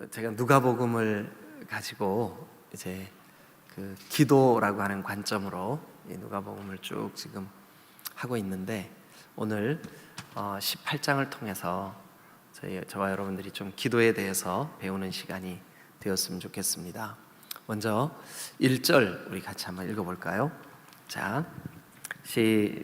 제가 누가복음을 가지고 이제 그 기도라고 하는 관점으로 이 누가복음을 쭉 지금 하고 있는데, 오늘 18장을 통해서 저와 여러분들이 좀 기도에 대해서 배우는 시간이 되었으면 좋겠습니다. 먼저 1절 우리 같이 한번 읽어볼까요? 자,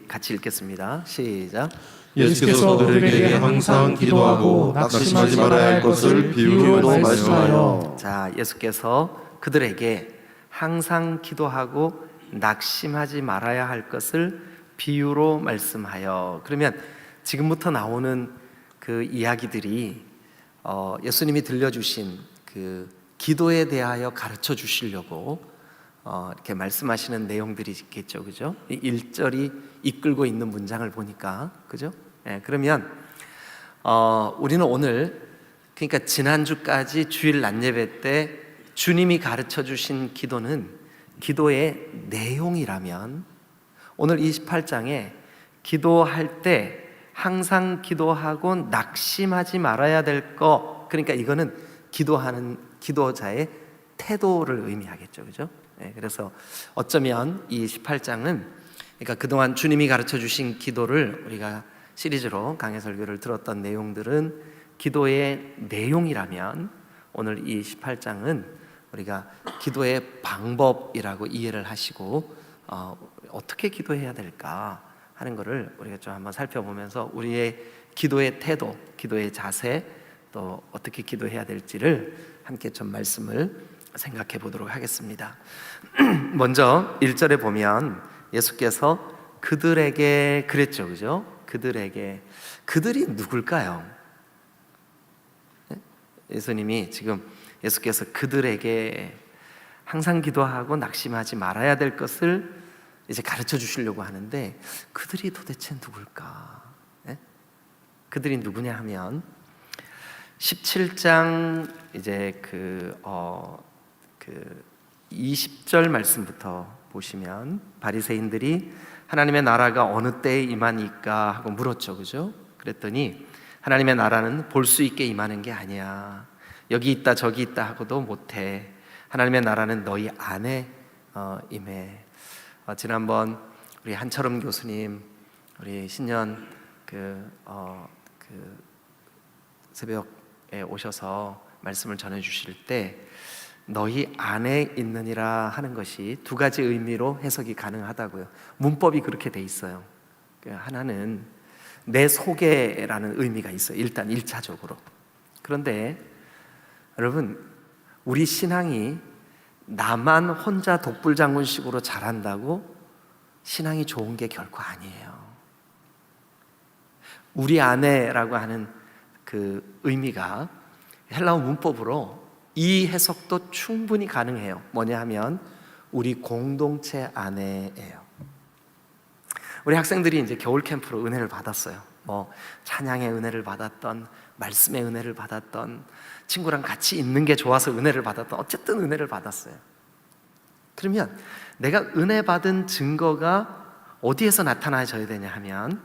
같이 읽겠습니다. 시작. 예수께서 그들에게 항상 기도하고 낙심하지 말아야 할 것을 비유로 말씀하여. 자, 예수께서 그들에게 항상 기도하고 낙심하지 말아야 할 것을 비유로 말씀하여. 그러면 지금부터 나오는 그 이야기들이 예수님이 들려주신 그 기도에 대하여 가르쳐 주시려고 이렇게 말씀하시는 내용들이 있겠죠, 그죠? 이 1절이 이끌고 있는 문장을 보니까, 그죠? 그러면 우리는 오늘, 그러니까 지난주까지 주일 낮예배 때 주님이 가르쳐 주신 기도는 기도의 내용이라면, 오늘 28장에 기도할 때 항상 기도하고 낙심하지 말아야 될 것, 그러니까 이거는 기도하는 기도자의 태도를 의미하겠죠, 그죠? 그래서 어쩌면 이 18장은, 그러니까 그동안 주님이 가르쳐 주신 기도를 우리가 시리즈로 강해 설교를 들었던 내용들은 기도의 내용이라면, 오늘 이 18장은 우리가 기도의 방법이라고 이해를 하시고 어떻게 기도해야 될까 하는 것을 우리가 좀 한번 살펴보면서 우리의 기도의 태도, 기도의 자세, 또 어떻게 기도해야 될지를 함께 좀 말씀을 생각해 보도록 하겠습니다. 먼저 1절에 보면 예수께서 그들에게 그랬죠, 그죠? 그들이 누굴까요? 예수님이 지금, 예수께서 그들에게 항상 기도하고 낙심하지 말아야 될 것을 이제 가르쳐 주시려고 하는데, 그들이 도대체 누굴까? 그들이 누구냐 하면 17장 이제 그 20절 말씀부터 보시면, 바리새인들이 하나님의 나라가 어느 때에 임하니까 하고 물었죠, 그죠? 그랬더니 하나님의 나라는 볼 수 있게 임하는 게 아니야. 여기 있다 저기 있다 하고도 못해. 하나님의 나라는 너희 안에 임해. 지난번 우리 한철음 교수님, 우리 신년 새벽에 오셔서 말씀을 전해 주실 때 너희 안에 있느니라 하는 것이 두 가지 의미로 해석이 가능하다고요. 문법이 그렇게 돼 있어요. 하나는 내 속에라는 의미가 있어요, 일단 1차적으로. 그런데 여러분, 우리 신앙이 나만 혼자 독불장군식으로 잘한다고 신앙이 좋은 게 결코 아니에요. 우리 안에라고 하는 그 의미가 헬라어 문법으로 이 해석도 충분히 가능해요. 뭐냐 하면 우리 공동체 안에예요. 우리 학생들이 이제 겨울 캠프로 은혜를 받았어요. 뭐 찬양의 은혜를 받았던, 말씀의 은혜를 받았던, 친구랑 같이 있는 게 좋아서 은혜를 받았던, 어쨌든 은혜를 받았어요. 그러면 내가 은혜 받은 증거가 어디에서 나타나져야 되냐 하면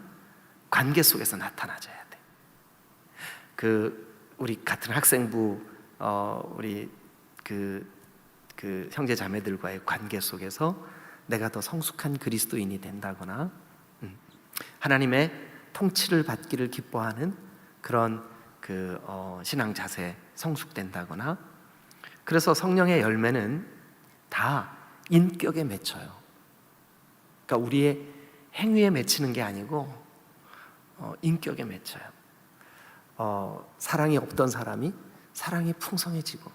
관계 속에서 나타나져야 돼. 우리 같은 학생부 우리 그 형제 자매들과의 관계 속에서 내가 더 성숙한 그리스도인이 된다거나, 하나님의 통치를 받기를 기뻐하는 그런 신앙 자세 성숙된다거나. 그래서 성령의 열매는 다 인격에 맺혀요. 그러니까 우리의 행위에 맺히는 게 아니고 인격에 맺혀요. 사랑이 없던 사람이 사랑이 풍성해지고,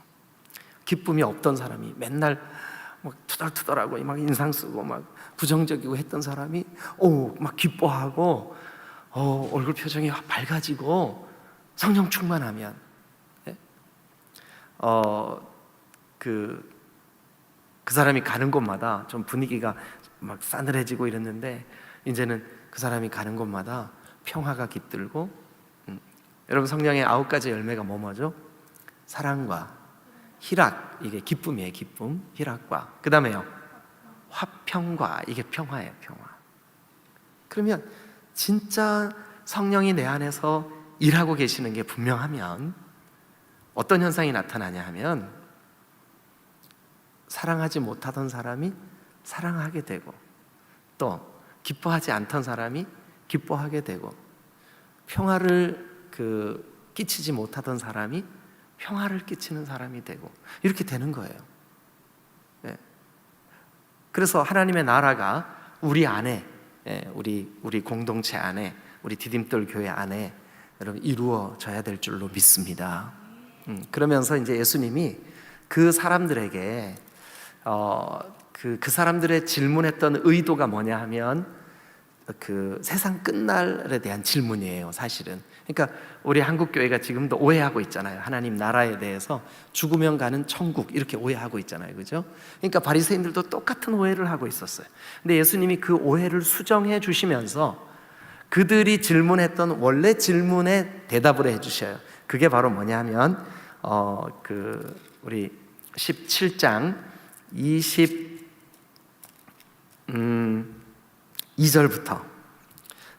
기쁨이 없던 사람이 맨날 막 투덜투덜하고 막 인상 쓰고 막 부정적이고 했던 사람이 막 기뻐하고 얼굴 표정이 밝아지고, 성령 충만하면 그 사람이 가는 곳마다 좀 분위기가 막 싸늘해지고 이랬는데, 이제는 그 사람이 가는 곳마다 평화가 깃들고. 여러분, 성령의 9가지 열매가 뭐죠? 사랑과 희락, 이게 기쁨이에요. 기쁨, 희락과, 그 다음에요 화평과, 이게 평화예요. 평화. 그러면 진짜 성령이 내 안에서 일하고 계시는 게 분명하면 어떤 현상이 나타나냐 하면 사랑하지 못하던 사람이 사랑하게 되고, 또 기뻐하지 않던 사람이 기뻐하게 되고, 평화를 끼치지 못하던 사람이 평화를 끼치는 사람이 되고, 이렇게 되는 거예요. 예. 그래서 하나님의 나라가 우리 안에, 우리 공동체 안에, 우리 디딤돌 교회 안에 여러분 이루어져야 될 줄로 믿습니다. 그러면서 이제 예수님이 그 사람들에게 그 사람들의 질문했던 의도가 뭐냐 하면 그 세상 끝날에 대한 질문이에요, 사실은. 그러니까 우리 한국 교회가 지금도 오해하고 있잖아요. 하나님 나라에 대해서 죽으면 가는 천국 이렇게 오해하고 있잖아요, 그죠? 그러니까 바리새인들도 똑같은 오해를 하고 있었어요. 근데 예수님이 그 오해를 수정해 주시면서 그들이 질문했던 원래 질문에 대답을 해주셔요. 그게 바로 뭐냐면 우리 17장 22절부터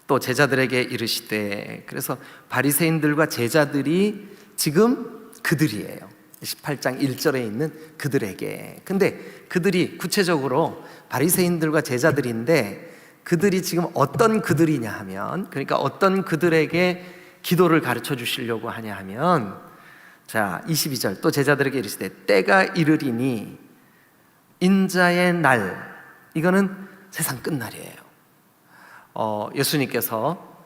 또 제자들에게 이르시되, 그래서 바리새인들과 제자들이 지금 그들이에요. 18장 1절에 있는 그들에게. 근데 그들이 구체적으로 바리새인들과 제자들인데, 그들이 지금 어떤 그들이냐 하면, 그러니까 어떤 그들에게 기도를 가르쳐 주시려고 하냐 하면, 자 22절, 또 제자들에게 이르시되 때가 이르리니 인자의 날, 이거는 세상 끝날이에요. 예수님께서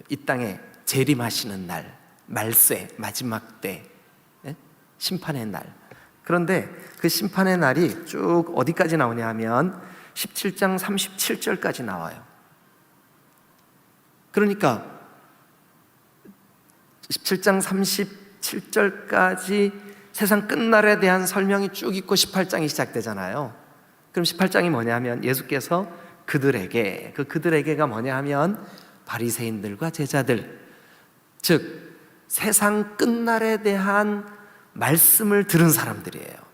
이 땅에 재림하시는 날, 말세, 마지막 때, 심판의 날. 그런데 그 심판의 날이 쭉 어디까지 나오냐 하면 17장 37절까지 나와요. 그러니까 17장 37절까지 세상 끝날에 대한 설명이 쭉 있고 18장이 시작되잖아요. 그럼 18장이 뭐냐면 예수께서 그들에게, 그들에게가 뭐냐 하면 바리새인들과 제자들, 즉 세상 끝날에 대한 말씀을 들은 사람들이에요.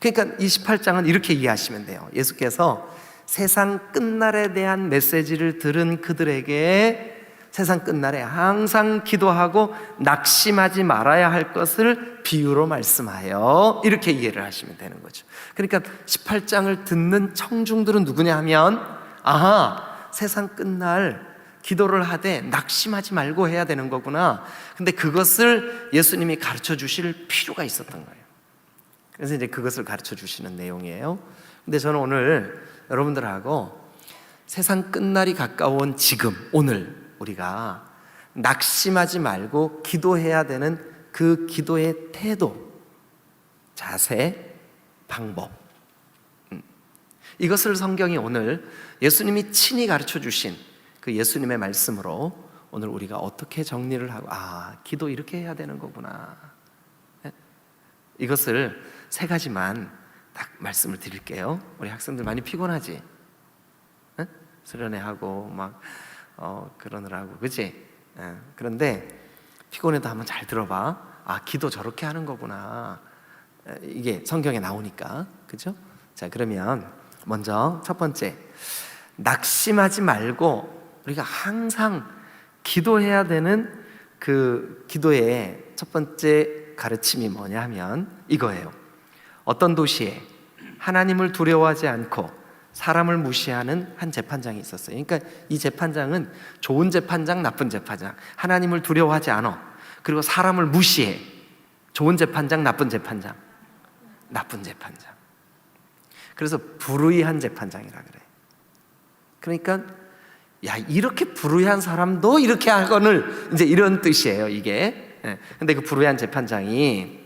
그러니까 이 18장은 이렇게 이해하시면 돼요. 예수께서 세상 끝날에 대한 메시지를 들은 그들에게 세상 끝날에 항상 기도하고 낙심하지 말아야 할 것을 비유로 말씀하여, 이렇게 이해를 하시면 되는 거죠. 그러니까 18장을 듣는 청중들은 누구냐 하면, 아하, 세상 끝날 기도를 하되 낙심하지 말고 해야 되는 거구나. 근데 그것을 예수님이 가르쳐 주실 필요가 있었던 거예요. 그래서 이제 그것을 가르쳐 주시는 내용이에요. 근데 저는 오늘 여러분들하고 세상 끝날이 가까운 지금, 오늘 우리가 낙심하지 말고 기도해야 되는 그 기도의 태도, 자세, 방법, 이것을 성경이 오늘 예수님이 친히 가르쳐 주신 그 예수님의 말씀으로 오늘 우리가 어떻게 정리를 하고, 기도 이렇게 해야 되는 거구나, 이것을 세 가지만 딱 말씀을 드릴게요. 우리 학생들 많이 피곤하지? 수련회하고 막 그러느라고, 그치? 그런데 피곤해도 한번 잘 들어봐. 기도 저렇게 하는 거구나, 이게 성경에 나오니까, 그죠? 자, 그러면 먼저 첫 번째, 낙심하지 말고 우리가 항상 기도해야 되는 그 기도의 첫 번째 가르침이 뭐냐 하면 이거예요. 어떤 도시에 하나님을 두려워하지 않고 사람을 무시하는 한 재판장이 있었어요. 그러니까 이 재판장은 좋은 재판장, 나쁜 재판장, 하나님을 두려워하지 않아, 그리고 사람을 무시해. 좋은 재판장, 나쁜 재판장, 나쁜 재판장. 그래서 불의한 재판장이라 그래. 그러니까 야, 이렇게 불의한 사람도 이렇게 하거늘, 이제 이런 뜻이에요, 이게. 근데 그 불의한 재판장이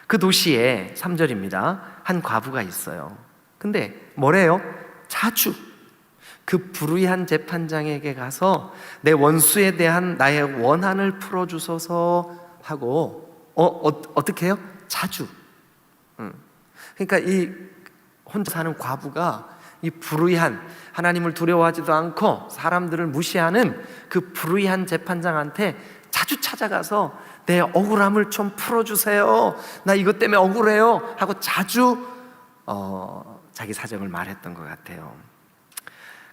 그 도시에 3절입니다. 한 과부가 있어요. 근데 뭐래요? 자주 그 불의한 재판장에게 가서 내 원수에 대한 나의 원한을 풀어주소서 하고, 어떻게 해요? 자주. 그러니까 이 혼자 사는 과부가 이 불의한, 하나님을 두려워하지도 않고 사람들을 무시하는 그 불의한 재판장한테 자주 찾아가서 내 억울함을 좀 풀어주세요, 나 이것 때문에 억울해요 하고 자주 자기 사정을 말했던 것 같아요.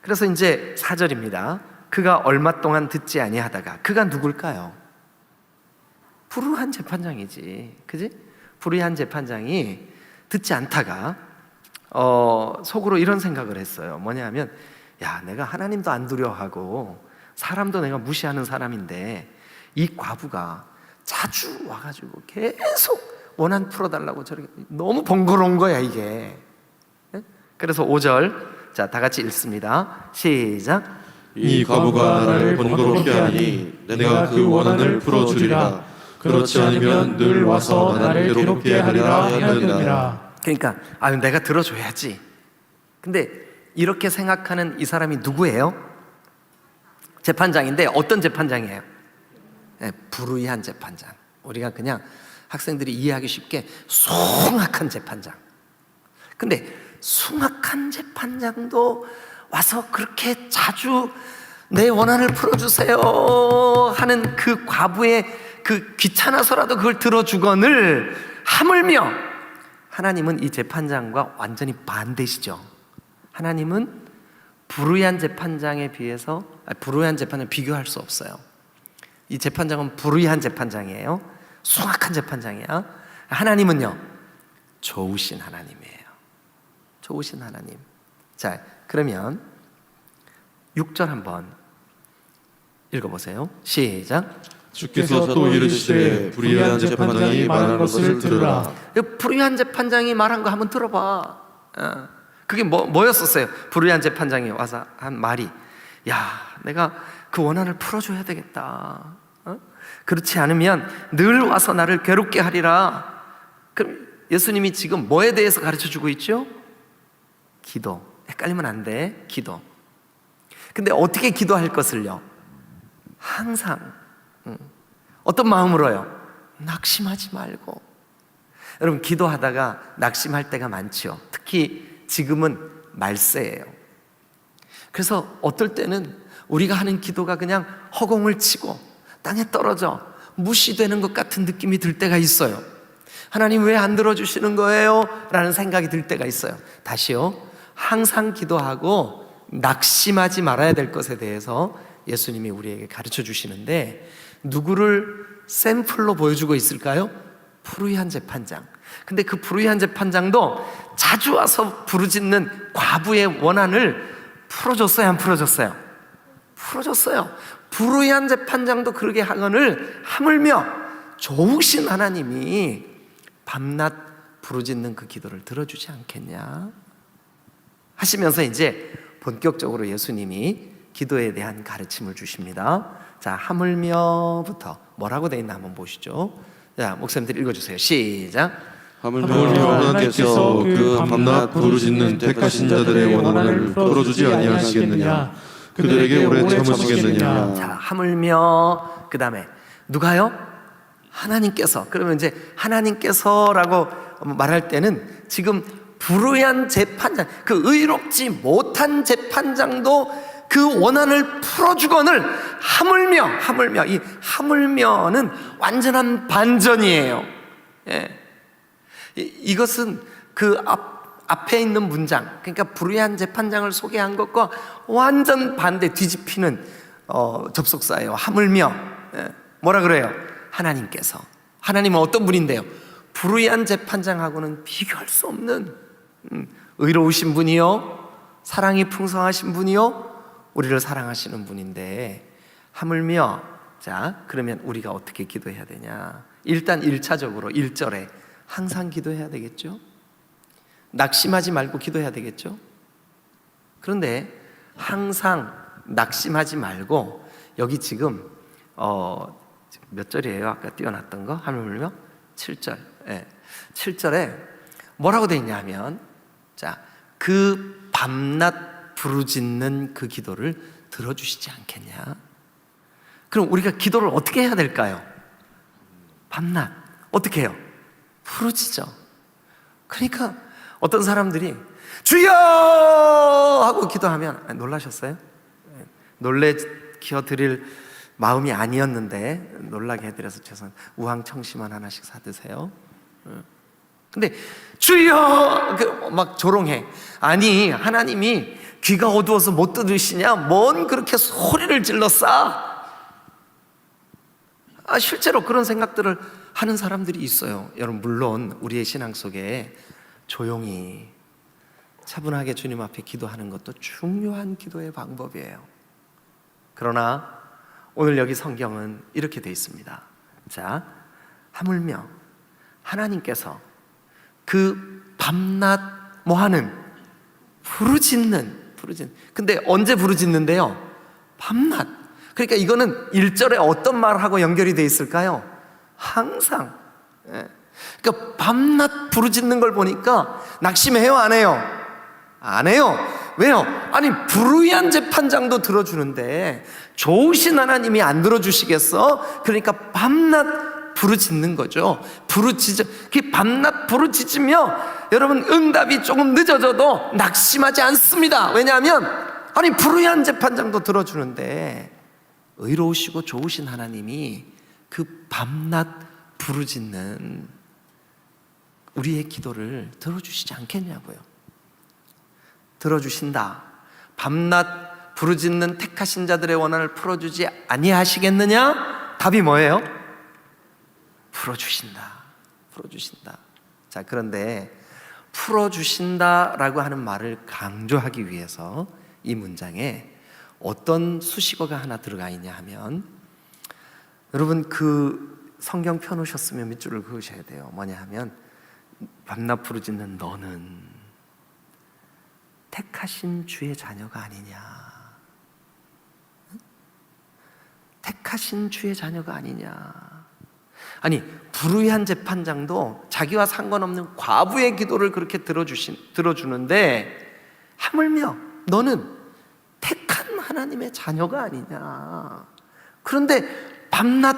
그래서 이제 4절입니다. 그가 얼마 동안 듣지 아니하다가, 그가 누굴까요? 불우한 재판장이지, 그지? 불의한 재판장이 듣지 않다가 속으로 이런 생각을 했어요. 뭐냐면, 야, 내가 하나님도 안 두려워하고 사람도 내가 무시하는 사람인데 이 과부가 자주 와가지고 계속 원한 풀어달라고 저렇게 너무 번거로운 거야 이게. 그래서 5절, 자, 다 같이 읽습니다. 시작. 이 과부가 나를 번거롭게 하니 내가 그 원한을 풀어주리라. 그렇지 않으면 늘 와서 나를 괴롭게 하리라 하였느니라. 그러니까 내가 들어줘야지. 근데 이렇게 생각하는 이 사람이 누구예요? 재판장인데 어떤 재판장이에요? 네, 불의한 재판장. 우리가 그냥 학생들이 이해하기 쉽게 숭악한 재판장. 근데 숭악한 재판장도 와서 그렇게 자주 내 원한을 풀어주세요 하는 그 과부의 그 귀찮아서라도 그걸 들어주거늘 하물며 하나님은 이 재판장과 완전히 반대시죠. 하나님은 불의한 재판장에 비해서 불의한 재판장 비교할 수 없어요. 이 재판장은 불의한 재판장이에요. 숭악한 재판장이야. 하나님은요, 좋으신 하나님이에요. 좋으신 하나님. 자, 그러면 6절 한번 읽어보세요. 시작. 주께서 또 이르시되 불의한 재판장이 말한 것을 들으라. 불의한 재판장이 말한 거 한번 들어봐. 그게 뭐였었어요? 불의한 재판장이 와서 한 말이, 야, 내가 그 원한을 풀어줘야 되겠다. 그렇지 않으면 늘 와서 나를 괴롭게 하리라. 그럼 예수님이 지금 뭐에 대해서 가르쳐주고 있죠? 기도. 헷갈리면 안 돼. 기도. 근데 어떻게 기도할 것을요? 항상 어떤 마음으로요? 낙심하지 말고. 여러분, 기도하다가 낙심할 때가 많죠. 특히 지금은 말세예요. 그래서 어떨 때는 우리가 하는 기도가 그냥 허공을 치고 땅에 떨어져 무시되는 것 같은 느낌이 들 때가 있어요. 하나님 왜 안 들어주시는 거예요? 라는 생각이 들 때가 있어요. 다시요, 항상 기도하고 낙심하지 말아야 될 것에 대해서 예수님이 우리에게 가르쳐 주시는데, 누구를 샘플로 보여주고 있을까요? 불의한 재판장. 근데 그 불의한 재판장도 자주 와서 부르짖는 과부의 원한을 풀어줬어요, 안 풀어줬어요? 풀어줬어요. 불의한 재판장도 그러게 하거늘 하물며 좋으신 하나님이 밤낮 부르짖는 그 기도를 들어주지 않겠냐 하시면서 이제 본격적으로 예수님이 기도에 대한 가르침을 주십니다. 자, 하물며부터 뭐라고 되어 있나 한번 보시죠. 자, 목사님들 읽어주세요. 시작. 하물며 하나님께서 그 밤낮 부르짖는 택하신 자들의 원한을 풀어주지 아니하시겠느냐. 그들에게 오래 참으시겠느냐. 자, 하물며, 그 다음에 누가요? 하나님께서. 그러면 이제 하나님께서라고 말할 때는 지금 불의한 재판장, 그 의롭지 못한 재판장도 그 원한을 풀어주거늘 하물며, 이 하물며는 완전한 반전이에요. 예. 이것은 그 앞에 있는 문장, 그러니까 불의한 재판장을 소개한 것과 완전 반대, 뒤집히는 접속사예요. 하물며. 예. 뭐라 그래요? 하나님께서. 하나님은 어떤 분인데요? 불의한 재판장하고는 비교할 수 없는 의로우신 분이요, 사랑이 풍성하신 분이요, 우리를 사랑하시는 분인데, 하물며. 자, 그러면 우리가 어떻게 기도해야 되냐? 일단 1차적으로 1절에 항상 기도해야 되겠죠? 낙심하지 말고 기도해야 되겠죠? 그런데 항상 낙심하지 말고, 여기 지금 몇 절이에요? 아까 띄워놨던 거? 하물며 7절. 예. 7절에 뭐라고 되어 있냐 하면, 자, 그 밤낮 부르짖는 그 기도를 들어주시지 않겠냐? 그럼 우리가 기도를 어떻게 해야 될까요? 밤낮 어떻게 해요? 부르짖어. 그러니까 어떤 사람들이 주여 하고 기도하면, 놀라셨어요? 놀래켜 드릴 마음이 아니었는데 놀라게 해드려서 죄송합니다. 우황청심환 하나씩 사드세요. 근데 주여 막 조롱해. 아니, 하나님이 귀가 어두워서 못 들으시냐? 뭔 그렇게 소리를 질렀어? 실제로 그런 생각들을 하는 사람들이 있어요. 여러분, 물론 우리의 신앙 속에 조용히 차분하게 주님 앞에 기도하는 것도 중요한 기도의 방법이에요. 그러나 오늘 여기 성경은 이렇게 돼 있습니다. 자, 하물며 하나님께서 그 밤낮 뭐하는? 부르짖는. 근데 언제 부르짖는데요? 밤낮. 그러니까 이거는 1절에 어떤 말하고 연결이 돼 있을까요? 항상. 그러니까 밤낮 부르짖는 걸 보니까 낙심해요, 안 해요? 안 해요. 왜요? 아니, 불의한 재판장도 들어주는데 좋으신 하나님이 안 들어주시겠어? 그러니까 밤낮 부르짖는 거죠. 밤낮 부르짖으며 여러분, 응답이 조금 늦어져도 낙심하지 않습니다. 왜냐하면 아니, 불의한 재판장도 들어주는데 의로우시고 좋으신 하나님이 그 밤낮 부르짖는 우리의 기도를 들어주시지 않겠냐고요. 들어주신다. 밤낮 부르짖는 택하신 자들의 원한을 풀어주지 아니하시겠느냐? 답이 뭐예요? 풀어주신다. 자, 그런데 풀어주신다라고 하는 말을 강조하기 위해서 이 문장에 어떤 수식어가 하나 들어가 있냐 하면, 여러분 그 성경 펴놓으셨으면 밑줄을 그으셔야 돼요. 뭐냐 하면, 밤낮 부르짖는 너는 택하신 주의 자녀가 아니냐. 택하신 주의 자녀가 아니냐. 아니, 불의한 재판장도 자기와 상관없는 과부의 기도를 그렇게 들어주는데 하물며 너는 택한 하나님의 자녀가 아니냐. 그런데 밤낮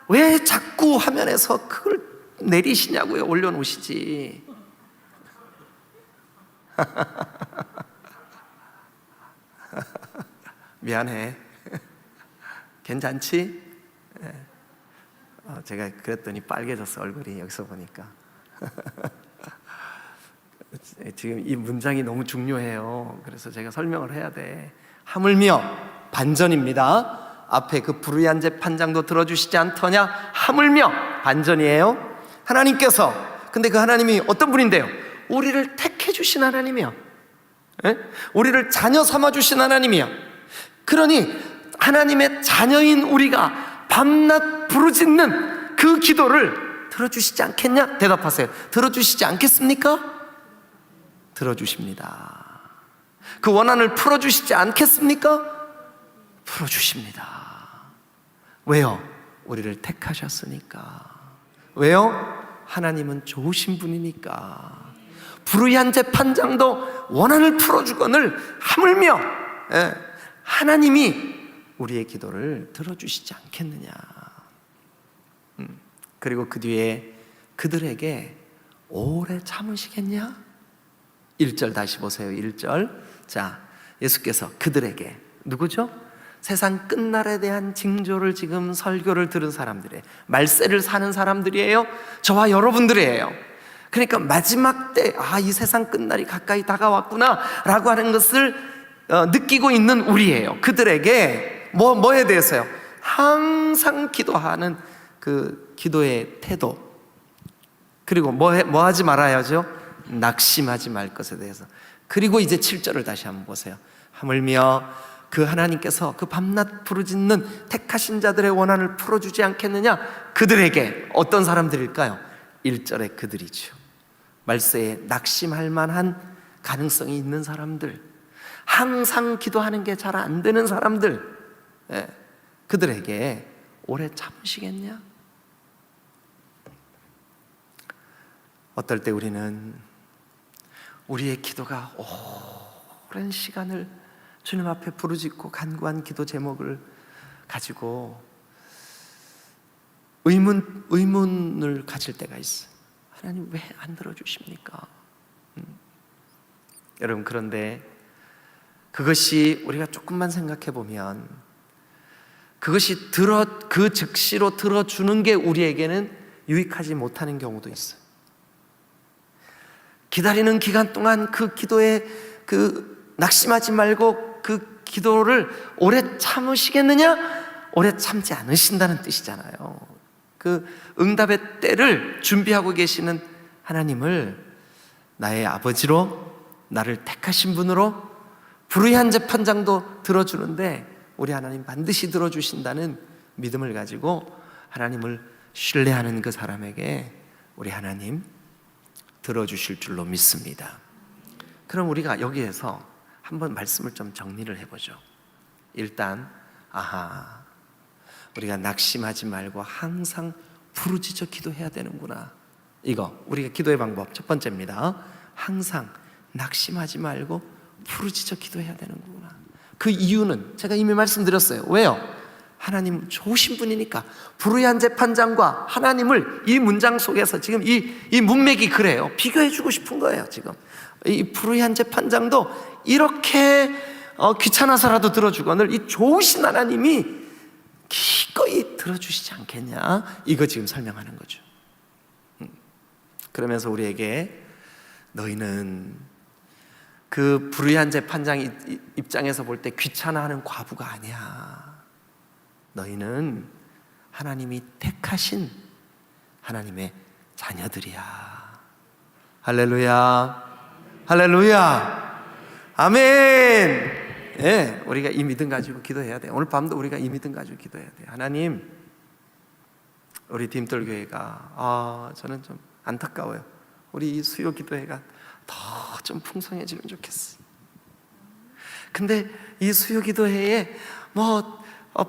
왜 자꾸 화면에서 그걸 내리시냐고요. 올려놓으시지. 미안해. 괜찮지? 제가 그랬더니 빨개졌어, 얼굴이. 여기서 보니까. 지금 이 문장이 너무 중요해요. 그래서 제가 설명을 해야 돼. 하물며, 반전입니다. 앞에 그 불의한 재판장도 들어주시지 않더냐? 하물며, 반전이에요. 하나님께서, 근데 그 하나님이 어떤 분인데요? 우리를 택해 주신 하나님이요. 우리를 자녀 삼아 주신 하나님이요. 그러니 하나님의 자녀인 우리가 밤낮 부르짖는 그 기도를 들어주시지 않겠냐? 대답하세요. 들어주시지 않겠습니까? 들어주십니다. 그 원한을 풀어주시지 않겠습니까? 풀어주십니다. 왜요? 우리를 택하셨으니까. 왜요? 하나님은 좋으신 분이니까. 불의한 재판장도 원한을 풀어주거늘 하물며 하나님이 우리의 기도를 들어주시지 않겠느냐. 그리고 그 뒤에 그들에게 오래 참으시겠냐? 1절 다시 보세요. 1절. 자, 예수께서 그들에게, 누구죠? 세상 끝날에 대한 징조를 지금 설교를 들은 사람들이에요. 말세를 사는 사람들이에요. 저와 여러분들이에요. 그러니까 마지막 때, 이 세상 끝날이 가까이 다가왔구나 라고 하는 것을 느끼고 있는 우리예요. 그들에게 뭐에 대해서요? 항상 기도하는 그 기도의 태도, 그리고 뭐 하지 말아야죠? 낙심하지 말 것에 대해서. 그리고 이제 7절을 다시 한번 보세요. 하물며 그 하나님께서 그 밤낮 부르짖는 택하신 자들의 원한을 풀어주지 않겠느냐? 그들에게, 어떤 사람들일까요? 1절에 그들이죠. 말세에 낙심할 만한 가능성이 있는 사람들, 항상 기도하는 게 잘 안 되는 사람들, 그들에게 오래 참으시겠냐? 어떨 때 우리는 우리의 기도가 오랜 시간을 주님 앞에 부르짖고 간구한 기도 제목을 가지고 의문을 가질 때가 있어요. 하나님 왜 안 들어주십니까? 여러분, 그런데 그것이 우리가 조금만 생각해 보면 그것이 그 즉시로 들어주는 게 우리에게는 유익하지 못하는 경우도 있어요. 기다리는 기간 동안 그 기도에 낙심하지 말고 그 기도를 오래 참으시겠느냐? 오래 참지 않으신다는 뜻이잖아요. 그 응답의 때를 준비하고 계시는 하나님을 나의 아버지로, 나를 택하신 분으로, 불의한 재판장도 들어주는데 우리 하나님 반드시 들어주신다는 믿음을 가지고 하나님을 신뢰하는 그 사람에게 우리 하나님 들어주실 줄로 믿습니다. 그럼 우리가 여기에서 한번 말씀을 좀 정리를 해보죠. 일단 우리가 낙심하지 말고 항상 부르짖어 기도해야 되는구나. 이거 우리가 기도의 방법 첫 번째입니다. 항상 낙심하지 말고 부르짖어 기도해야 되는구나. 그 이유는 제가 이미 말씀드렸어요. 왜요? 하나님 좋으신 분이니까. 불의한 재판장과 하나님을 이 문장 속에서 지금 이 문맥이 그래요. 비교해주고 싶은 거예요. 지금 이 불의한 재판장도 이렇게 귀찮아서라도 들어주거늘 이 좋으신 하나님이 기꺼이 들어주시지 않겠냐, 이거 지금 설명하는 거죠. 그러면서 우리에게 너희는 그 불의한 재판장 입장에서 볼 때 귀찮아하는 과부가 아니야. 너희는 하나님이 택하신 하나님의 자녀들이야. 할렐루야, 할렐루야, 아멘. 예, 우리가 이 믿음 가지고 기도해야 돼요. 오늘 밤도 우리가 이 믿음 가지고 기도해야 돼요. 하나님, 우리 딤돌교회가 저는 좀 안타까워요. 우리 이 수요 기도회가 더 좀 풍성해지면 좋겠어. 근데 이 수요 기도회에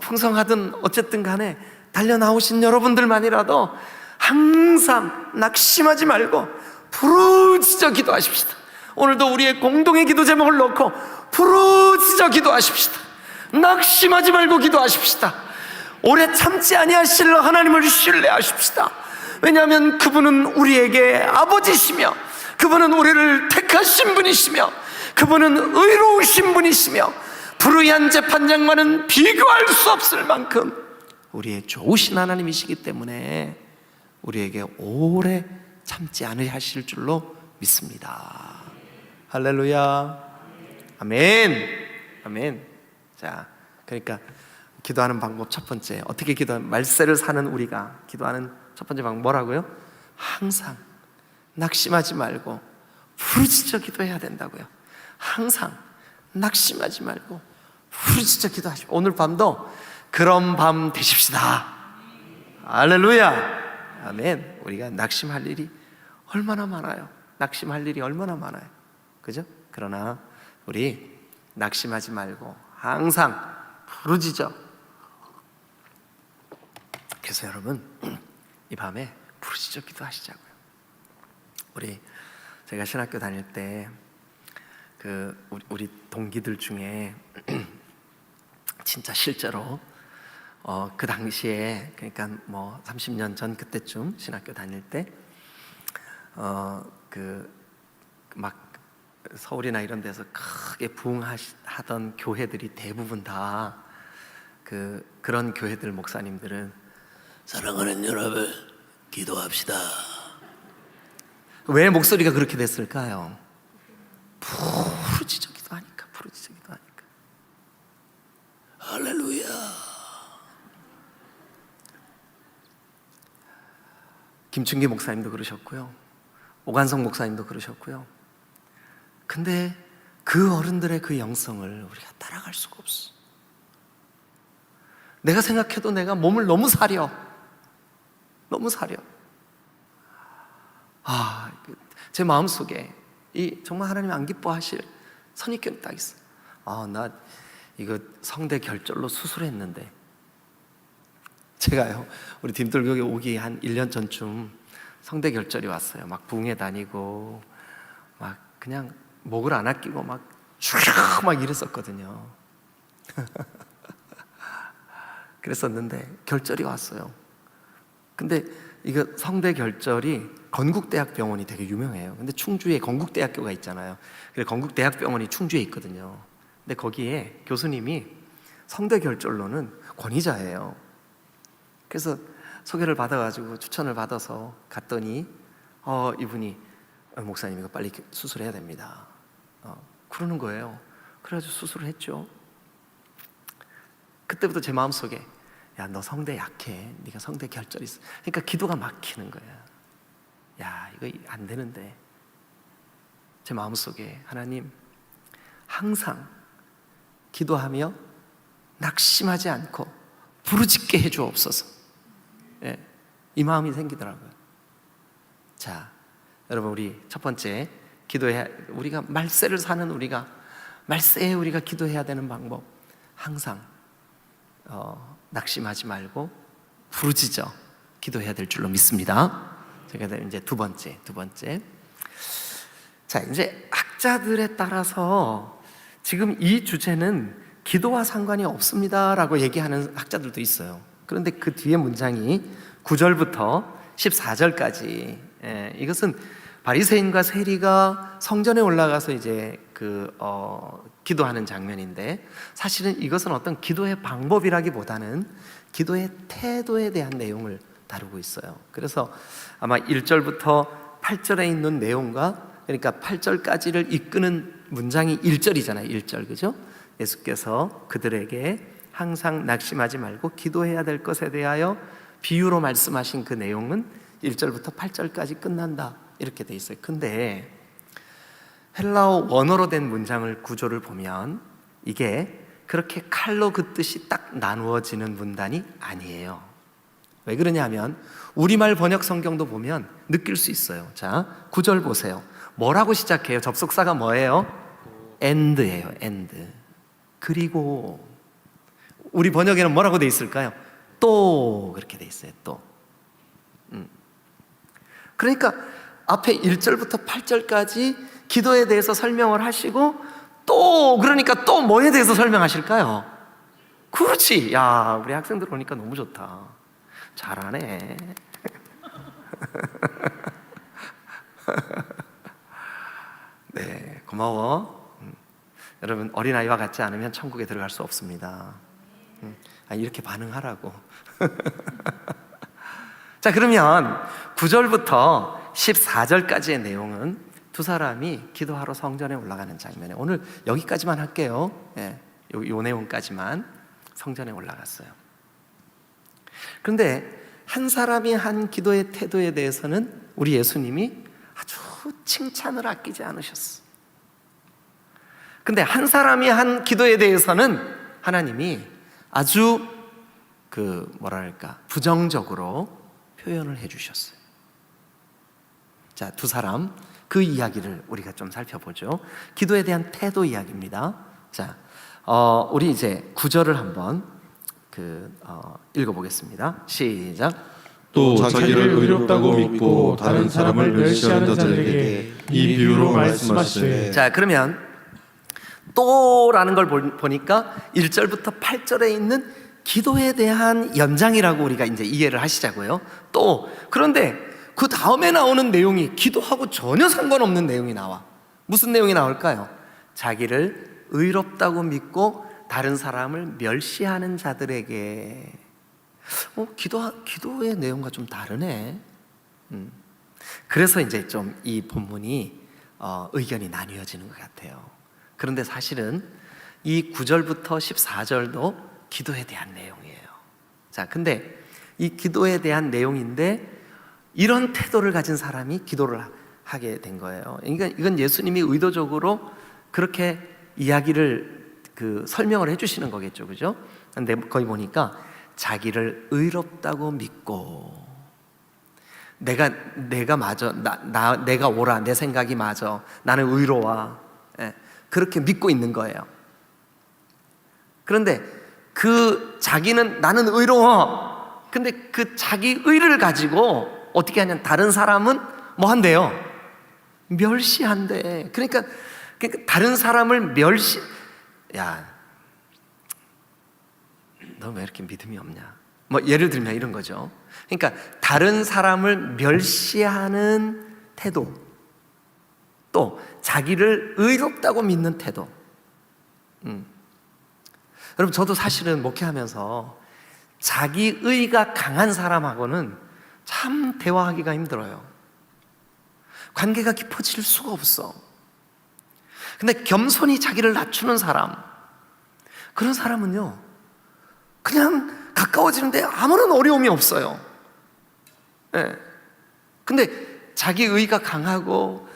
풍성하든 어쨌든 간에 달려나오신 여러분들만이라도 항상 낙심하지 말고 부르짖어 기도하십시다. 오늘도 우리의 공동의 기도 제목을 놓고 부르짖어 기도하십시다. 낙심하지 말고 기도하십시다. 오래 참지 아니하실 하나님을 신뢰하십시다. 왜냐하면 그분은 우리에게 아버지시며, 그분은 우리를 택하신 분이시며, 그분은 의로우신 분이시며, 불의한 재판장과는 비교할 수 없을 만큼 우리의 좋으신 하나님이시기 때문에 우리에게 오래 참지 않으실 줄로 믿습니다. 할렐루야, 아멘, 아멘. 자, 그러니까 기도하는 방법 첫 번째, 어떻게 기도하는, 말세를 사는 우리가 기도하는 첫 번째 방법 뭐라고요? 항상 낙심하지 말고 부르짖어 기도해야 된다고요. 항상 낙심하지 말고 부르짖어 기도하십시오. 오늘 밤도 그런 밤 되십시다. 할렐루야, 아멘. 우리가 낙심할 일이 얼마나 많아요. 낙심할 일이 얼마나 많아요. 그죠? 그러나 우리 낙심하지 말고 항상 부르짖어. 그래서 여러분, 이 밤에 부르짖어 기도하시자고요. 제가 신학교 다닐 때 우리 동기들 중에 진짜 실제로 그 당시에, 그러니까 30년 전 그때쯤 신학교 다닐 때 막 서울이나 이런 데서 크게 부흥하던 교회들이 대부분 다 그런 교회들 목사님들은 사랑하는 여러분 기도합시다. 왜 목소리가 그렇게 됐을까요? 부르짖어 기도하니까, 부르짖어 기도하니까. 할렐루야. 김춘기 목사님도 그러셨고요, 오관성 목사님도 그러셨고요. 근데 그 어른들의 그 영성을 우리가 따라갈 수가 없어. 내가 생각해도 내가 몸을 너무 사려. 제 마음속에 정말 하나님 안 기뻐하실 선입견이 딱 있어. 나 이거 성대 결절로 수술했는데, 제가요 우리 딤돌교회 오기 한 1년 전쯤 성대 결절이 왔어요. 막 부흥회 다니고 막 그냥 목을 안 아끼고 막 이랬었거든요. 그랬었는데 결절이 왔어요. 근데 이거 성대 결절이 건국대학병원이 되게 유명해요. 근데 충주에 건국대학교가 있잖아요. 그래서 건국대학병원이 충주에 있거든요. 근데 거기에 교수님이 성대 결절로는 권위자예요. 그래서 소개를 받아가지고 추천을 받아서 갔더니 이분이 목사님 이거 빨리 수술해야 됩니다. 그러는 거예요. 그래가지고 수술을 했죠. 그때부터 제 마음속에 야, 너 성대 약해. 네가 성대 결절 있어. 그러니까 기도가 막히는 거야. 야, 이거 안 되는데. 제 마음속에 하나님, 항상 기도하며 낙심하지 않고 부르짖게 해주옵소서. 예, 이 마음이 생기더라고요. 자, 여러분, 우리 첫 번째 우리가 말세를 사는 말세에 우리가 기도해야 되는 방법, 항상 낙심하지 말고 부르짖어 기도해야 될 줄로 믿습니다. 제가 이제 두 번째. 자, 이제 학자들에 따라서 지금 이 주제는 기도와 상관이 없습니다라고 얘기하는 학자들도 있어요. 그런데 그 뒤에 문장이 9절부터 14절까지, 이것은 바리새인과 세리가 성전에 올라가서 이제 기도하는 장면인데, 사실은 이것은 어떤 기도의 방법이라기보다는 기도의 태도에 대한 내용을 다루고 있어요. 그래서 아마 1절부터 8절에 있는 내용과, 그러니까 8절까지를 이끄는 문장이 1절이잖아요. 1절, 그죠? 예수께서 그들에게 항상 낙심하지 말고 기도해야 될 것에 대하여 비유로 말씀하신 그 내용은 1절부터 8절까지 끝난다, 이렇게 돼 있어요. 근데 헬라어 원어로 된 문장을, 구조를 보면 이게 그렇게 칼로 긋듯이 딱 나누어지는 문단이 아니에요. 왜 그러냐면 우리말 번역 성경도 보면 느낄 수 있어요. 자, 9절 보세요. 뭐라고 시작해요? 접속사가 뭐예요? and예요. and. 그리고 우리 번역에는 뭐라고 돼 있을까요? 또, 그렇게 돼 있어요. 또. 그러니까 앞에 1절부터 8절까지 기도에 대해서 설명을 하시고, 또, 그러니까 또 뭐에 대해서 설명하실까요? 그렇지. 야, 우리 학생들 오니까 너무 좋다. 잘하네. 네, 고마워. 여러분, 어린아이와 같지 않으면 천국에 들어갈 수 없습니다. 이렇게 반응하라고. 자, 그러면 9절부터 14절까지의 내용은 두 사람이 기도하러 성전에 올라가는 장면에, 오늘 여기까지만 할게요. 요 내용까지만. 성전에 올라갔어요. 그런데 한 사람이 한 기도의 태도에 대해서는 우리 예수님이 아주 칭찬을 아끼지 않으셨어. 근데 한 사람이 한 기도에 대해서는 하나님이 아주 부정적으로 표현을 해주셨어요. 자, 두 사람, 그 이야기를 우리가 좀 살펴보죠. 기도에 대한 태도 이야기입니다. 자, 우리 이제 9절을 한번 읽어보겠습니다. 시작. 또 자기를 의롭다고 믿고 다른 사람을 멸시하는 자들에게 이 비유로 말씀하시되. 자, 그러면 또라는 걸 보니까 1절부터 8절에 있는 기도에 대한 연장이라고 우리가 이제 이해를 하시자고요. 또, 그런데 그 다음에 나오는 내용이 기도하고 전혀 상관없는 내용이 나와. 무슨 내용이 나올까요? 자기를 의롭다고 믿고 다른 사람을 멸시하는 자들에게. 기도의 내용과 좀 다르네. 그래서 이제 좀 이 본문이 의견이 나뉘어지는 것 같아요. 그런데 사실은 이 9절부터 14절도 기도에 대한 내용이에요. 자, 근데 이 기도에 대한 내용인데 이런 태도를 가진 사람이 기도를 하게 된 거예요. 그러니까 이건 예수님이 의도적으로 그렇게 이야기를 설명을 해주시는 거겠죠, 그죠? 근데 거기 보니까 자기를 의롭다고 믿고, 내가 맞아, 내가 옳아, 내 생각이 맞아, 나는 의로워, 그렇게 믿고 있는 거예요. 그런데 자기는 나는 의로워. 근데 그 자기 의를 가지고 어떻게 하냐면 다른 사람은 뭐 한대요? 멸시한대. 그러니까 다른 사람을 야, 너 왜 이렇게 믿음이 없냐? 뭐 예를 들면 이런 거죠. 그러니까 다른 사람을 멸시하는 태도, 또 자기를 의롭다고 믿는 태도. 여러분, 저도 사실은 목회하면서 자기의가 강한 사람하고는 참 대화하기가 힘들어요. 관계가 깊어질 수가 없어. 근데 겸손히 자기를 낮추는 사람, 그런 사람은요, 그냥 가까워지는데 아무런 어려움이 없어요. 예. 근데 자기 의가 강하고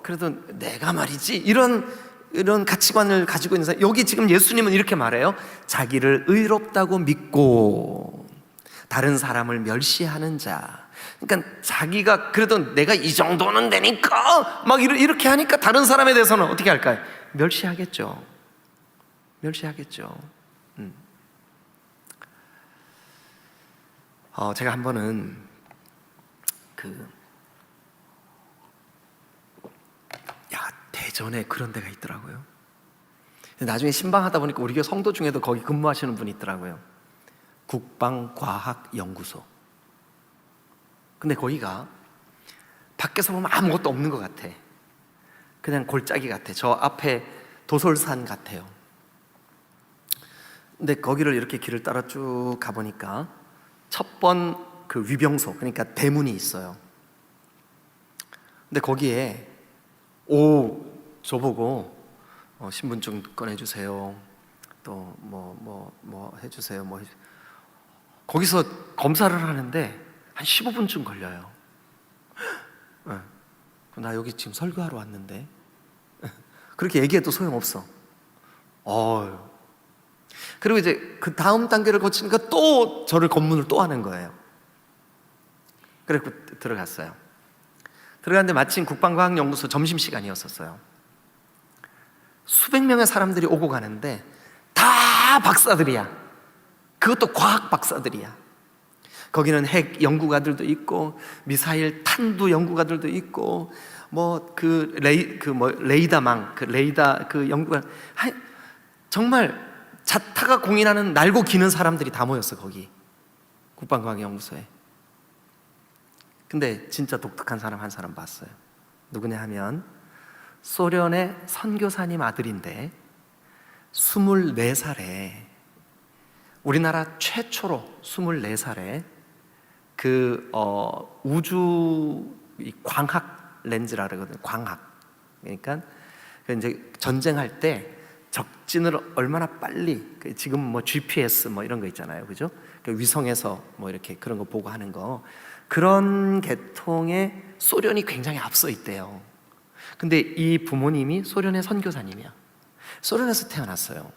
그래도 내가 말이지 이런 가치관을 가지고 있는 사람, 여기 지금 예수님은 이렇게 말해요. 자기를 의롭다고 믿고 다른 사람을 멸시하는 자. 그러니까 자기가 그래도 내가 이 정도는 되니까 막 이렇게 하니까 다른 사람에 대해서는 어떻게 할까요? 멸시하겠죠. 제가 한 번은 대전에 그런 데가 있더라고요. 나중에 신방하다 보니까 우리 교회 성도 중에도 거기 근무하시는 분이 있더라고요. 국방과학연구소. 근데 거기가 밖에서 보면 아무것도 없는 것 같아. 그냥 골짜기 같아. 저 앞에 도솔산 같아요. 근데 거기를 이렇게 길을 따라 쭉 가보니까 첫 번 그 위병소, 그러니까 대문이 있어요. 근데 거기에 저보고 신분증 꺼내주세요. 또 뭐 해주세요. 거기서 검사를 하는데 한 15분쯤 걸려요. 네. 나 여기 지금 설교하러 왔는데 그렇게 얘기해도 소용없어. 그리고 이제 그 다음 단계를 거치니까 또 저를 검문을 또 하는 거예요. 그래서 들어갔어요. 들어갔는데 마침 국방과학연구소 점심시간이었었어요. 수백 명의 사람들이 오고 가는데 다 박사들이야. 그것도 과학 박사들이야. 거기는 핵 연구가들도 있고 미사일 탄두 연구가들도 있고 레이더망 레이더 연구가, 정말 자타가 공인하는 날고 기는 사람들이 다 모였어. 거기 국방과학연구소에. 근데 진짜 독특한 사람 한 사람 봤어요. 누구냐 하면 소련의 선교사님 아들인데 24살에 우리나라 최초로 24살에 우주 광학 렌즈라 그러거든요. 광학. 그러니까 이제 전쟁할 때 적진을 얼마나 빨리, 지금 GPS 이런 거 있잖아요, 그죠? 위성에서 이렇게 그런 거 보고 하는 거, 그런 계통에 소련이 굉장히 앞서 있대요. 근데 이 부모님이 소련의 선교사님이야. 소련에서 태어났어요.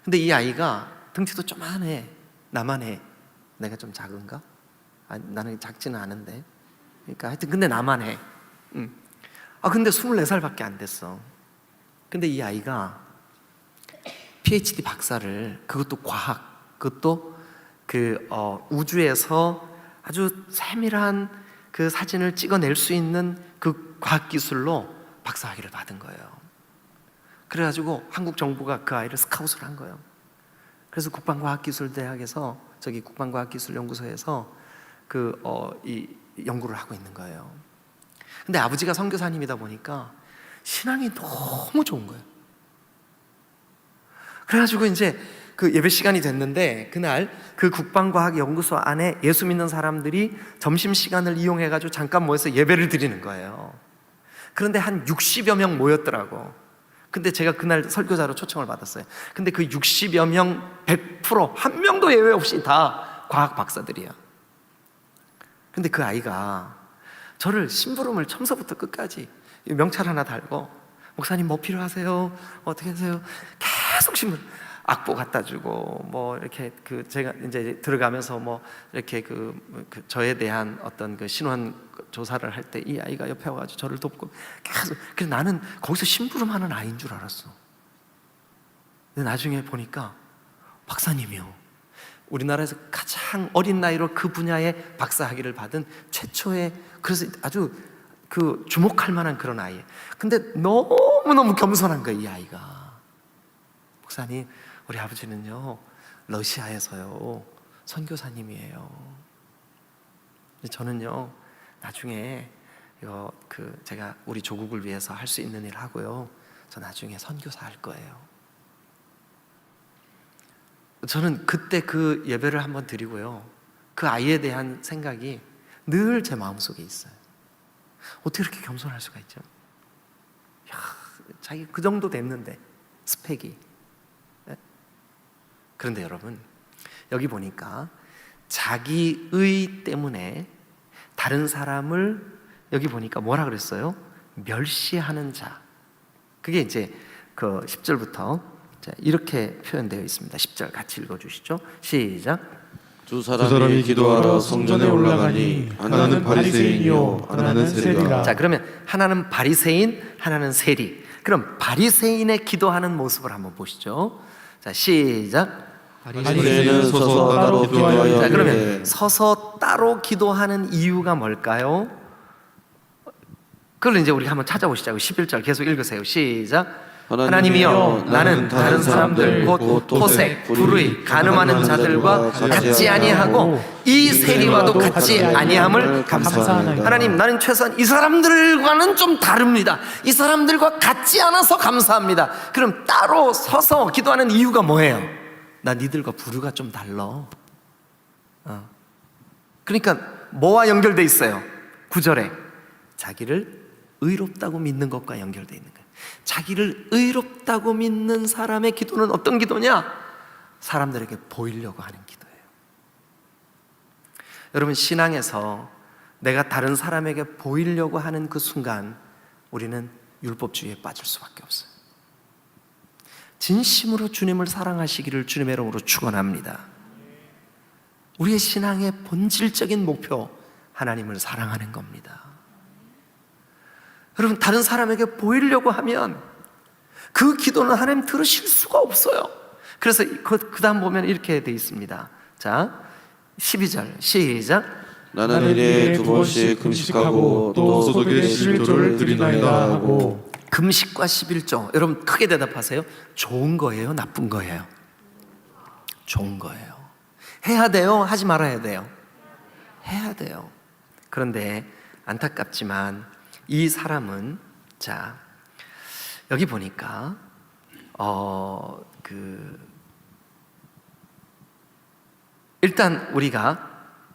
근데 이 아이가 등치도 조만해. 나만 해. 내가 좀 작은가? 나는 작지는 않은데. 그러니까 하여튼 근데 나만 해. 근데 24살밖에 안 됐어. 근데 이 아이가 PhD 박사를, 그것도 과학, 그것도 우주에서 아주 세밀한 그 사진을 찍어낼 수 있는 그 과학 기술로 박사학위를 받은 거예요. 그래가지고 한국 정부가 그 아이를 스카웃을 한 거예요. 그래서 국방과학기술대학에서, 저기 국방과학기술연구소에서 이 연구를 하고 있는 거예요. 근데 아버지가 선교사님이다 보니까 신앙이 너무 좋은 거예요. 그래가지고 이제 그 예배 시간이 됐는데, 그날 그 국방과학연구소 안에 예수 믿는 사람들이 점심시간을 이용해가지고 잠깐 모여서 예배를 드리는 거예요. 그런데 한 60여 명 모였더라고. 근데 제가 그날 설교자로 초청을 받았어요. 근데 그 60여 명 100% 한 명도 예외 없이 다 과학 박사들이야. 근데 그 아이가 저를 심부름을 처음부터 끝까지 명찰 하나 달고, 목사님 뭐 필요하세요? 어떻게 하세요? 계속 심부름. 악보 갖다 주고 이렇게 제가 이제 들어가면서 이렇게 저에 대한 어떤 신원 조사를 할 때 이 아이가 옆에 와가지고 저를 돕고 계속. 그래서 나는 거기서 심부름하는 아이인 줄 알았어. 근데 나중에 보니까 박사님이요. 우리나라에서 가장 어린 나이로 그 분야의 박사학위를 받은 최초의, 그래서 아주 주목할 만한 그런 아이예요. 근데 너무너무 겸손한 거예요, 이 아이가. 목사님, 우리 아버지는요 러시아에서요 선교사님이에요. 저는요 나중에 제가 우리 조국을 위해서 할 수 있는 일 하고요, 저 나중에 선교사 할 거예요. 저는 그때 그 예배를 한번 드리고요, 그 아이에 대한 생각이 늘 제 마음속에 있어요. 어떻게 이렇게 겸손할 수가 있죠? 자기 그 정도 됐는데, 스펙이. 그런데 여러분, 여기 보니까 자기의 때문에 다른 사람을 여기 보니까 뭐라 그랬어요? 멸시하는 자. 그게 이제 그 10절부터 이렇게 표현되어 있습니다. 10절 같이 읽어주시죠. 시작. 두 사람이 기도하러 성전에 올라가니 하나는 바리새인이요 하나는 세리라. 자, 그러면 하나는 바리새인, 하나는 세리. 그럼 바리새인의 기도하는 모습을 한번 보시죠. 자, 시작. 바리새인은 서서 따로 기도하여 자, 그러면 서서 따로 기도하는 이유가 뭘까요? 그걸 이제 우리가 한번 찾아보시자고. 11절 계속 읽으세요. 시작. 하나님이여, 나는 다른 사람들 곧 토색, 불의, 간음하는 자들과 같지 아니하고 이 세리와도 같지 아니함을 감사하나이다. 하나님, 나는 최소한 이 사람들과는 좀 다릅니다. 이 사람들과 같지 않아서 감사합니다. 그럼 따로 서서 기도하는 이유가 뭐예요? 나 니들과 부류가 좀 달라. 그러니까 뭐와 연결돼 있어요? 9절에 자기를 의롭다고 믿는 것과 연결돼 있는 거예요. 자기를 의롭다고 믿는 사람의 기도는 어떤 기도냐? 사람들에게 보이려고 하는 기도예요. 여러분, 신앙에서 내가 다른 사람에게 보이려고 하는 그 순간 우리는 율법주의에 빠질 수밖에 없어요. 진심으로 주님을 사랑하시기를 주님의 이름으로 축원합니다. 우리의 신앙의 본질적인 목표, 하나님을 사랑하는 겁니다. 여러분, 다른 사람에게 보이려고 하면 그 기도는 하나님 들으실 수가 없어요. 그래서 그 다음 보면 이렇게 돼 있습니다. 자, 12절 시작. 나는 일에 2번씩 금식하고 또 소득의 11조를 드리나이다 하고. 금식과 11조, 여러분 크게 대답하세요. 좋은 거예요? 나쁜 거예요? 좋은 거예요. 해야 돼요? 하지 말아야 돼요? 해야 돼요. 그런데 안타깝지만 이 사람은, 자, 여기 보니까 일단 우리가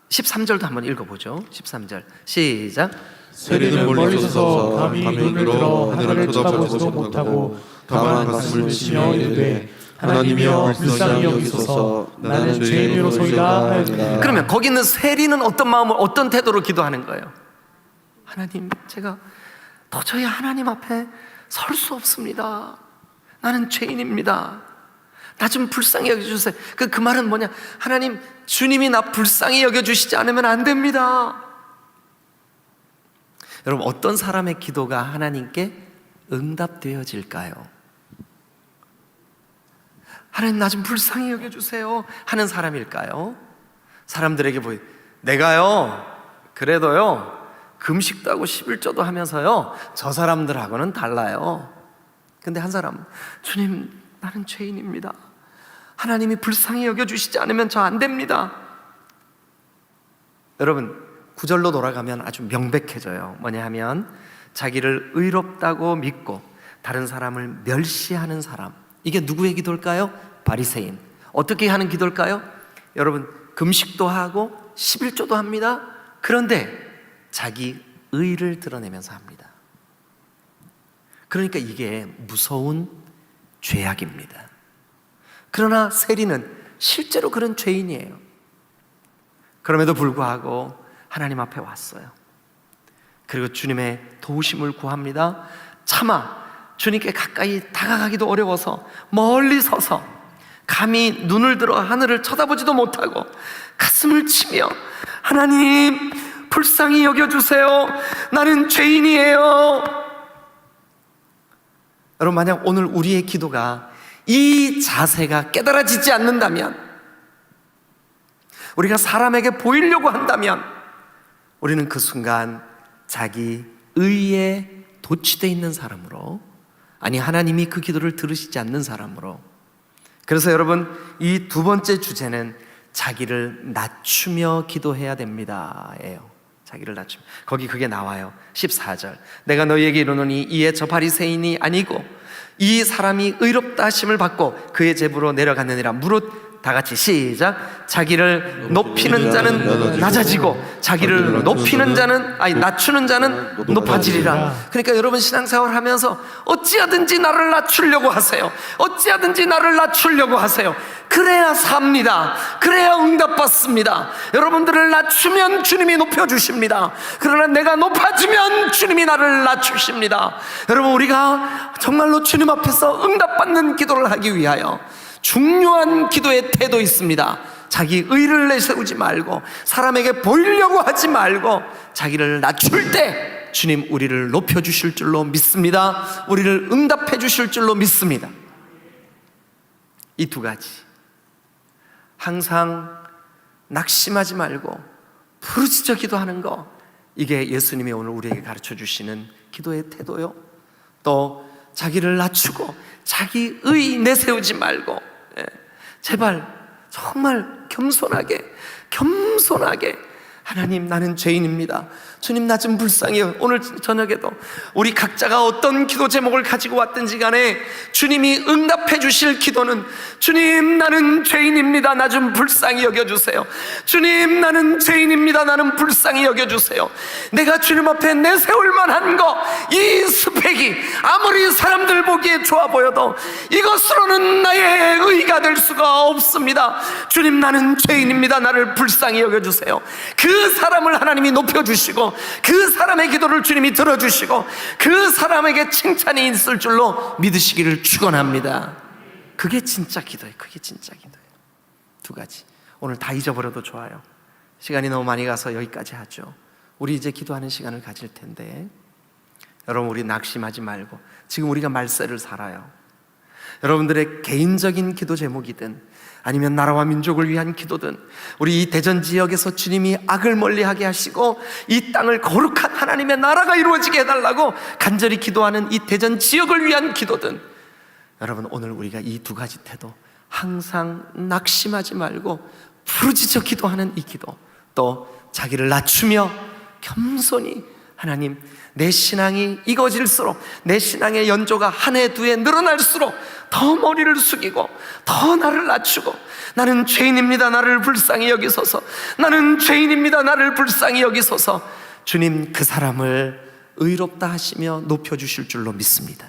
13절도 한번 읽어보죠. 13절 시작. 세리는 멀리 서서 감히 눈을 들어 하늘을 쳐다보지도 못하고 다만 가슴을 치며 이르되 하나님이여 불쌍히 여기소서 나는 죄인으로소이다 하였느니라. 그러면 거기 있는 세리는 어떤 마음을, 어떤 태도로 기도하는 거예요? 하나님, 제가 도저히 하나님 앞에 설 수 없습니다. 나는 죄인입니다. 나 좀 불쌍히 여겨주세요. 그 말은 뭐냐? 하나님, 주님이 나 불쌍히 여겨주시지 않으면 안 됩니다. 여러분, 어떤 사람의 기도가 하나님께 응답되어질까요? 하나님, 나 좀 불쌍히 여겨주세요 하는 사람일까요? 사람들에게 내가요 그래도요 금식도 하고 11조도 하면서요 저 사람들하고는 달라요. 근데 한 사람은 주님, 나는 죄인입니다. 하나님이 불쌍히 여겨주시지 않으면 저 안 됩니다. 여러분, 9절로 돌아가면 아주 명백해져요. 뭐냐 하면 자기를 의롭다고 믿고 다른 사람을 멸시하는 사람, 이게 누구의 기도일까요? 바리새인. 어떻게 하는 기도일까요? 여러분, 금식도 하고 11조도 합니다. 그런데 자기 의를 드러내면서 합니다. 그러니까 이게 무서운 죄악입니다. 그러나 세리는 실제로 그런 죄인이에요. 그럼에도 불구하고 하나님 앞에 왔어요. 그리고 주님의 도우심을 구합니다. 차마 주님께 가까이 다가가기도 어려워서 멀리 서서 감히 눈을 들어 하늘을 쳐다보지도 못하고 가슴을 치며 하나님 불쌍히 여겨주세요. 나는 죄인이에요. 여러분, 만약 오늘 우리의 기도가 이 자세가 깨달아지지 않는다면, 우리가 사람에게 보이려고 한다면 우리는 그 순간 자기 의에 도취되어 있는 사람으로, 아니 하나님이 그 기도를 들으시지 않는 사람으로. 그래서 여러분, 이 두 번째 주제는 자기를 낮추며 기도해야 됩니다 예요. 자기를 낮추며. 거기 그게 나와요. 14절. 내가 너희에게 이르노니 이에 저 바리새인이 아니고 이 사람이 의롭다 하심을 받고 그의 제부로 내려갔느니라. 무릇 다 같이 시작. 자기를 높이는 자는 낮아지고 자기를 높이는 자는 낮추는 자는 높아지리라. 그러니까 여러분 신앙생활 하면서 어찌하든지 나를 낮추려고 하세요. 어찌하든지 나를 낮추려고 하세요. 그래야 삽니다. 그래야 응답받습니다. 여러분들을 낮추면 주님이 높여주십니다. 그러나 내가 높아지면 주님이 나를 낮추십니다. 여러분, 우리가 정말로 주님 앞에서 응답받는 기도를 하기 위하여 중요한 기도의 태도 있습니다. 자기 의를 내세우지 말고 사람에게 보이려고 하지 말고 자기를 낮출 때 주님 우리를 높여주실 줄로 믿습니다. 우리를 응답해 주실 줄로 믿습니다. 이 두 가지, 항상 낙심하지 말고 부르짖어 기도하는 거, 이게 예수님이 오늘 우리에게 가르쳐 주시는 기도의 태도요. 또 자기를 낮추고 자기 의 내세우지 말고, 제발 정말 겸손하게 하나님, 나는 죄인입니다. 주님, 나 좀 불쌍해요. 오늘 저녁에도 우리 각자가 어떤 기도 제목을 가지고 왔든지 간에 주님이 응답해 주실 기도는, 주님, 나는 죄인입니다. 나 좀 불쌍히 여겨주세요. 주님, 나는 죄인입니다. 나는 불쌍히 여겨주세요. 내가 주님 앞에 내세울 만한 거, 이 스펙이 아무리 사람들 보기에 좋아 보여도 이것으로는 나의 의가 될 수가 없습니다. 주님, 나는 죄인입니다. 나를 불쌍히 여겨주세요. 그 사람을 하나님이 높여주시고 그 사람의 기도를 주님이 들어주시고 그 사람에게 칭찬이 있을 줄로 믿으시기를 축원합니다. 그게 진짜 기도예요. 그게 진짜 기도예요. 두 가지, 오늘 다 잊어버려도 좋아요. 시간이 너무 많이 가서 여기까지 하죠. 우리 이제 기도하는 시간을 가질 텐데, 여러분, 우리 낙심하지 말고 지금 우리가 말세를 살아요. 여러분들의 개인적인 기도 제목이든 아니면 나라와 민족을 위한 기도든, 우리 이 대전 지역에서 주님이 악을 멀리하게 하시고 이 땅을 거룩한 하나님의 나라가 이루어지게 해달라고 간절히 기도하는 이 대전 지역을 위한 기도든, 여러분, 오늘 우리가 이 두 가지 태도, 항상 낙심하지 말고 부르짖어 기도하는 이 기도, 또 자기를 낮추며 겸손히, 하나님, 내 신앙이 익어질수록, 내 신앙의 연조가 한 해 두 해 늘어날수록 더 머리를 숙이고 더 나를 낮추고, 나는 죄인입니다. 나를 불쌍히 여기소서. 나는 죄인입니다. 나를 불쌍히 여기소서. 주님, 그 사람을 의롭다 하시며 높여주실 줄로 믿습니다.